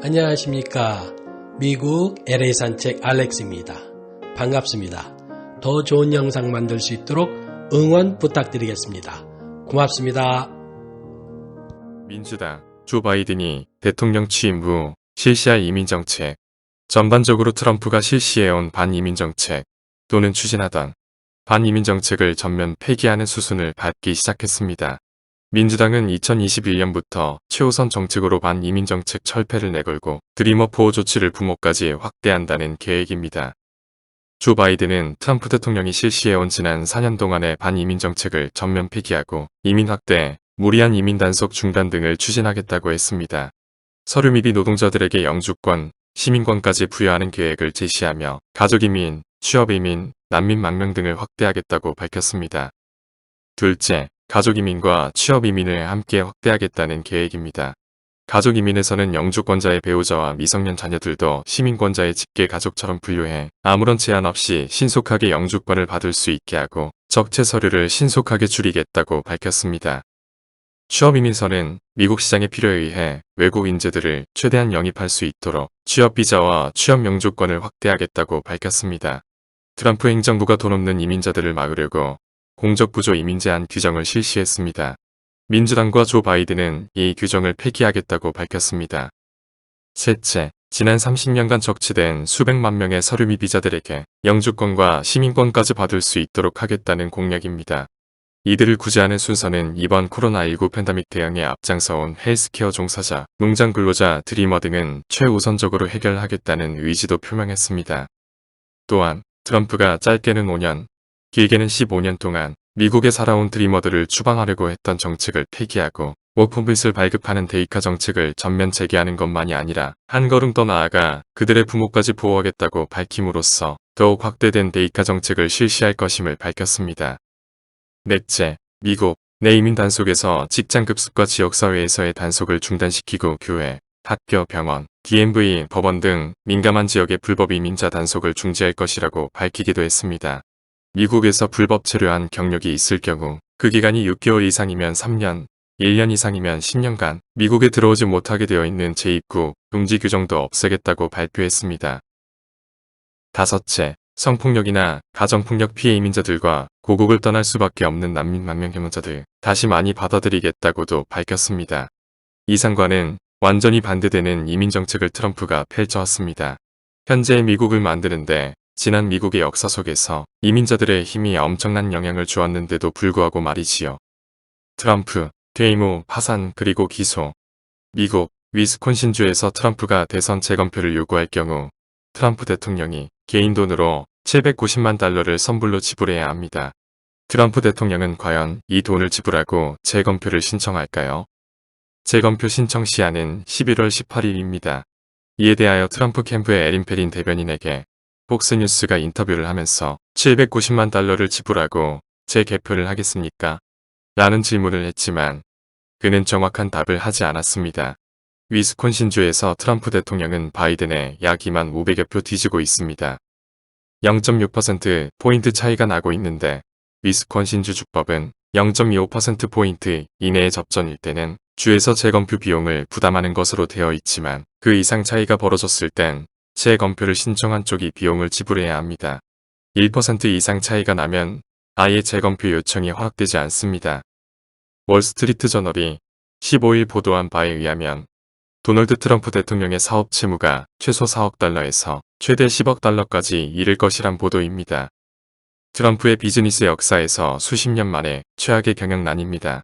안녕하십니까. 미국 LA 산책 알렉스입니다. 반갑습니다. 더 좋은 영상 만들 수 있도록 응원 부탁드리겠습니다. 고맙습니다. 민주당 조 바이든이 대통령 취임 후 실시할 이민정책, 전반적으로 트럼프가 실시해온 반이민정책 또는 추진하던 반이민정책을 전면 폐기하는 수순을 밟기 시작했습니다. 민주당은 2021년부터 최우선 정책으로 반이민정책 철폐를 내걸고 드리머 보호 조치를 부모까지 확대한다는 계획입니다. 조 바이든은 트럼프 대통령이 실시해온 지난 4년 동안의 반이민정책을 전면 폐기하고 이민 확대, 무리한 이민 단속 중단 등을 추진하겠다고 했습니다. 서류 미비 노동자들에게 영주권, 시민권까지 부여하는 계획을 제시하며 가족이민, 취업이민, 난민 망명 등을 확대하겠다고 밝혔습니다. 둘째, 가족이민과 취업이민을 함께 확대하겠다는 계획입니다. 가족이민에서는 영주권자의 배우자와 미성년 자녀들도 시민권자의 직계 가족처럼 분류해 아무런 제한 없이 신속하게 영주권을 받을 수 있게 하고 적체 서류를 신속하게 줄이겠다고 밝혔습니다. 취업이민서는 미국 시장의 필요에 의해 외국 인재들을 최대한 영입할 수 있도록 취업비자와 취업 영주권을 확대하겠다고 밝혔습니다. 트럼프 행정부가 돈 없는 이민자들을 막으려고 공적부조 이민 제한 규정을 실시했습니다. 민주당과 조 바이든은 이 규정을 폐기하겠다고 밝혔습니다. 셋째, 지난 30년간 적치된 수백만 명의 서류 미비자들에게 영주권과 시민권까지 받을 수 있도록 하겠다는 공약입니다. 이들을 구제하는 순서는 이번 코로나19 팬데믹 대응에 앞장서온 헬스케어 종사자, 농장 근로자, 드리머 등은 최우선적으로 해결하겠다는 의지도 표명했습니다. 또한 트럼프가 짧게는 5년, 길게는 15년 동안 미국에 살아온 드리머들을 추방하려고 했던 정책을 폐기하고 워크permit을 발급하는 데이카 정책을 전면 재개하는 것만이 아니라 한 걸음 더 나아가 그들의 부모까지 보호하겠다고 밝힘으로써 더욱 확대된 데이카 정책을 실시할 것임을 밝혔습니다. 넷째, 미국 내 이민 단속에서 직장급습과 지역사회에서의 단속을 중단시키고 교회, 학교, 병원, DMV, 법원 등 민감한 지역의 불법 이민자 단속을 중지할 것이라고 밝히기도 했습니다. 미국에서 불법 체류한 경력이 있을 경우 그 기간이 6개월 이상이면 3년, 1년 이상이면 10년간 미국에 들어오지 못하게 되어 있는 재입국, 금지 규정도 없애겠다고 발표했습니다. 다섯째, 성폭력이나 가정폭력 피해 이민자들과 고국을 떠날 수밖에 없는 난민 망명 경험자들 다시 많이 받아들이겠다고도 밝혔습니다. 이 상과는 완전히 반대되는 이민정책을 트럼프가 펼쳐왔습니다. 현재 미국을 만드는데 지난 미국의 역사 속에서 이민자들의 힘이 엄청난 영향을 주었는데도 불구하고 말이지요. 트럼프, 퇴임 후 파산 그리고 기소. 미국, 위스콘신주에서 트럼프가 대선 재검표를 요구할 경우 트럼프 대통령이 개인 돈으로 790만 달러를 선불로 지불해야 합니다. 트럼프 대통령은 과연 이 돈을 지불하고 재검표를 신청할까요? 재검표 신청 시한은 11월 18일입니다. 이에 대하여 트럼프 캠프의 에린 페린 대변인에게 폭스뉴스가 인터뷰를 하면서 790만 달러를 지불하고 재개표를 하겠습니까? 라는 질문을 했지만 그는 정확한 답을 하지 않았습니다. 위스콘신주에서 트럼프 대통령은 바이든의 약 2만 500여 표 뒤지고 있습니다. 0.6%포인트 차이가 나고 있는데 위스콘신주 주법은 0.25%포인트 이내의 접전일 때는 주에서 재검표 비용을 부담하는 것으로 되어 있지만 그 이상 차이가 벌어졌을 땐 재검표를 신청한 쪽이 비용을 지불해야 합니다. 1% 이상 차이가 나면 아예 재검표 요청이 허락되지 않습니다. 월스트리트 저널이 15일 보도한 바에 의하면 도널드 트럼프 대통령의 사업 채무가 최소 4억 달러에서 최대 10억 달러까지 이를 것이란 보도입니다. 트럼프의 비즈니스 역사에서 수십 년 만에 최악의 경영난입니다.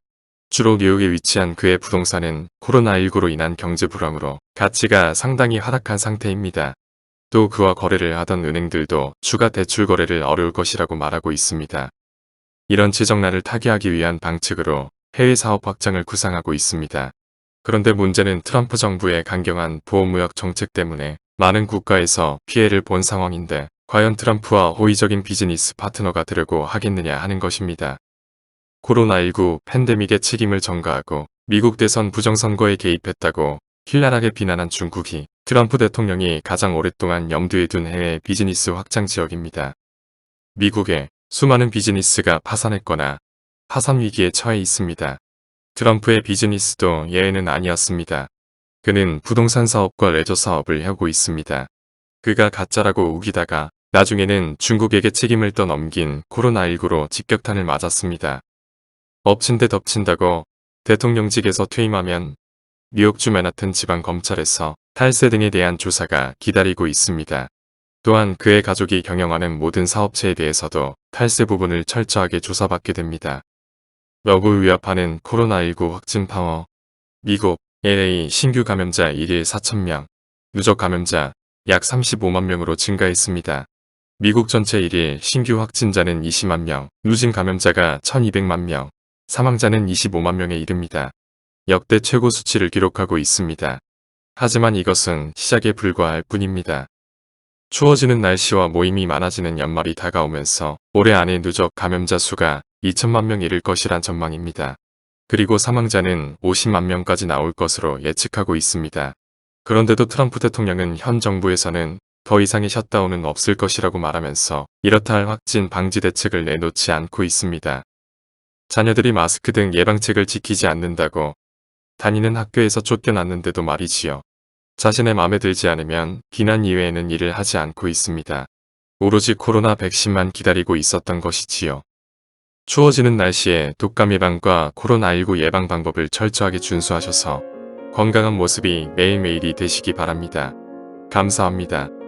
주로 뉴욕에 위치한 그의 부동산은 코로나19로 인한 경제 불황으로 가치가 상당히 하락한 상태입니다. 또 그와 거래를 하던 은행들도 추가 대출 거래를 어려울 것이라고 말하고 있습니다. 이런 재정난을 타개하기 위한 방책으로 해외 사업 확장을 구상하고 있습니다. 그런데 문제는 트럼프 정부의 강경한 보호무역 정책 때문에 많은 국가에서 피해를 본 상황인데 과연 트럼프와 호의적인 비즈니스 파트너가 되려고 하겠느냐 하는 것입니다. 코로나19 팬데믹의 책임을 전가하고 미국 대선 부정선거에 개입했다고 힐난하게 비난한 중국이 트럼프 대통령이 가장 오랫동안 염두에 둔 해외 비즈니스 확장 지역입니다. 미국의 수많은 비즈니스가 파산했거나 파산 위기에 처해 있습니다. 트럼프의 비즈니스도 예외는 아니었습니다. 그는 부동산 사업과 레저 사업을 하고 있습니다. 그가 가짜라고 우기다가 나중에는 중국에게 책임을 떠넘긴 코로나19로 직격탄을 맞았습니다. 엎친 데 덮친다고 대통령직에서 퇴임하면 뉴욕주 맨하튼 지방검찰에서 탈세 등에 대한 조사가 기다리고 있습니다. 또한 그의 가족이 경영하는 모든 사업체에 대해서도 탈세 부분을 철저하게 조사받게 됩니다. 역을 위협하는 코로나19 확진 파워. 미국 LA 신규 감염자 1일 4,000명, 누적 감염자 약 35만 명으로 증가했습니다. 미국 전체 1일 신규 확진자는 20만 명, 누진 감염자가 1,200만 명, 사망자는 25만 명에 이릅니다. 역대 최고 수치를 기록하고 있습니다. 하지만 이것은 시작에 불과할 뿐입니다. 추워지는 날씨와 모임이 많아지는 연말이 다가오면서 올해 안에 누적 감염자 수가 2천만 명 이를 것이란 전망입니다. 그리고 사망자는 50만 명까지 나올 것으로 예측하고 있습니다. 그런데도 트럼프 대통령은 현 정부에서는 더 이상의 셧다운은 없을 것이라고 말하면서 이렇다 할 확진 방지 대책을 내놓지 않고 있습니다. 자녀들이 마스크 등 예방책을 지키지 않는다고 다니는 학교에서 쫓겨났는데도 말이지요. 자신의 마음에 들지 않으면 비난 이외에는 일을 하지 않고 있습니다. 오로지 코로나 백신만 기다리고 있었던 것이지요. 추워지는 날씨에 독감 예방과 코로나19 예방 방법을 철저하게 준수하셔서 건강한 모습이 매일매일이 되시기 바랍니다. 감사합니다.